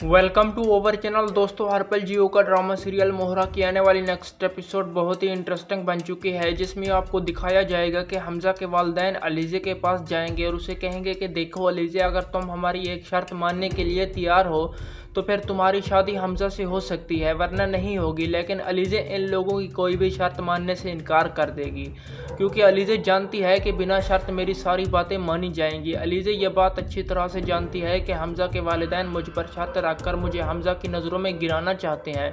Welcome to over channel. दोस्तों, हर पल जियो का ड्रामा सीरियल मोहरा की आने वाली नेक्स्ट एपिसोड बहुत ही इंटरेस्टिंग बन चुकी है, जिसमें आपको दिखाया जाएगा कि हमजा के वालिदैन अलीज़े के पास जाएंगे और उसे कहेंगे कि देखो अलीज़े, अगर तुम हमारी एक शर्त मानने के लिए तैयार हो तो फिर तुम्हारी शादी हमजा से हो सकती है, वरना नहीं होगी। लेकिन अलीज़े इन लोगों की कोई भी शर्त मानने से इनकार कर देगी, क्योंकि अलीज़े जानती है कि बिना शर्त मेरी सारी बातें मानी जाएंगी। अलीज़े ये बात अच्छी तरह से जानती है कि हमजा के वालिदैन मुझ पर शर्त रखकर मुझे हमजा की नज़रों में गिराना चाहते हैं।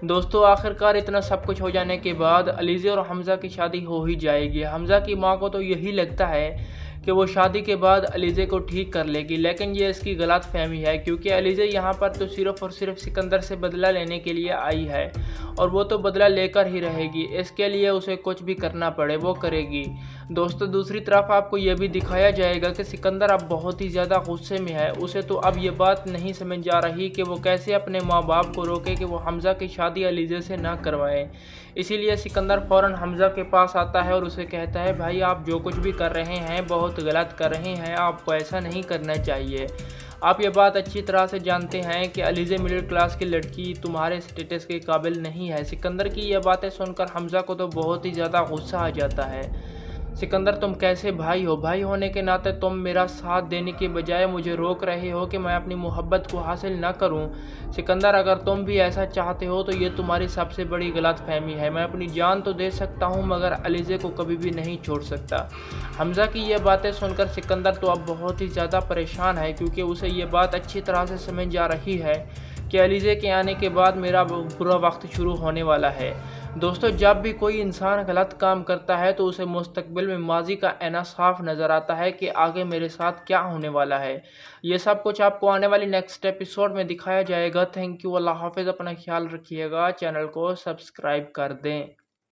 दोस्तों, आखिरकार इतना सब कुछ हो जाने के बाद अलीज़े और हमजा की शादी हो ही जाएगी। हमजा की माँ को तो यही लगता है कि वो शादी के बाद अलीज़े को ठीक कर लेगी, लेकिन ये इसकी गलत फहमी है, क्योंकि अलीज़े यहाँ पर तो सिर्फ़ और सिर्फ सिकंदर से बदला लेने के लिए आई है और वो तो बदला लेकर ही रहेगी। इसके लिए उसे कुछ भी करना पड़े वो करेगी। दोस्तों, दूसरी तरफ आपको ये भी दिखाया जाएगा कि सिकंदर अब बहुत ही ज़्यादा गुस्से में है। उसे तो अब ये बात नहीं समझ आ रही कि वो कैसे अपने माँ बाप को रोके कि वो हमजा की शादी अलीज़े से ना करवाए। इसीलिए सिकंदर फ़ौरन हमजा के पास आता है और उसे कहता है, भाई आप जो कुछ भी कर रहे हैं बहुत गलत कर रहे हैं, आपको ऐसा नहीं करना चाहिए। आप ये बात अच्छी तरह से जानते हैं कि अलीज़े मिडिल क्लास की लड़की तुम्हारे स्टेटस के काबिल नहीं है। सिकंदर की ये बातें सुनकर हमजा को तो बहुत ही ज़्यादा गुस्सा आ जाता है। सिकंदर, तुम कैसे भाई हो? भाई होने के नाते तुम मेरा साथ देने के बजाय मुझे रोक रहे हो कि मैं अपनी मोहब्बत को हासिल ना करूं। सिकंदर, अगर तुम भी ऐसा चाहते हो तो ये तुम्हारी सबसे बड़ी गलतफहमी है। मैं अपनी जान तो दे सकता हूं, मगर अलीज़े को कभी भी नहीं छोड़ सकता। हमजा की ये बातें सुनकर सिकंदर तो अब बहुत ही ज़्यादा परेशान है, क्योंकि उसे ये बात अच्छी तरह से समझ आ रही है कि अलीज़े के आने के बाद मेरा बुरा वक्त शुरू होने वाला है। दोस्तों, जब भी कोई इंसान गलत काम करता है तो उसे मुस्तकबिल में माजी का आईना साफ नज़र आता है कि आगे मेरे साथ क्या होने वाला है। ये सब कुछ आपको आने वाली नेक्स्ट एपिसोड में दिखाया जाएगा। थैंक यू, अल्लाह हाफिज़, अपना ख्याल रखिएगा, चैनल को सब्सक्राइब कर दें।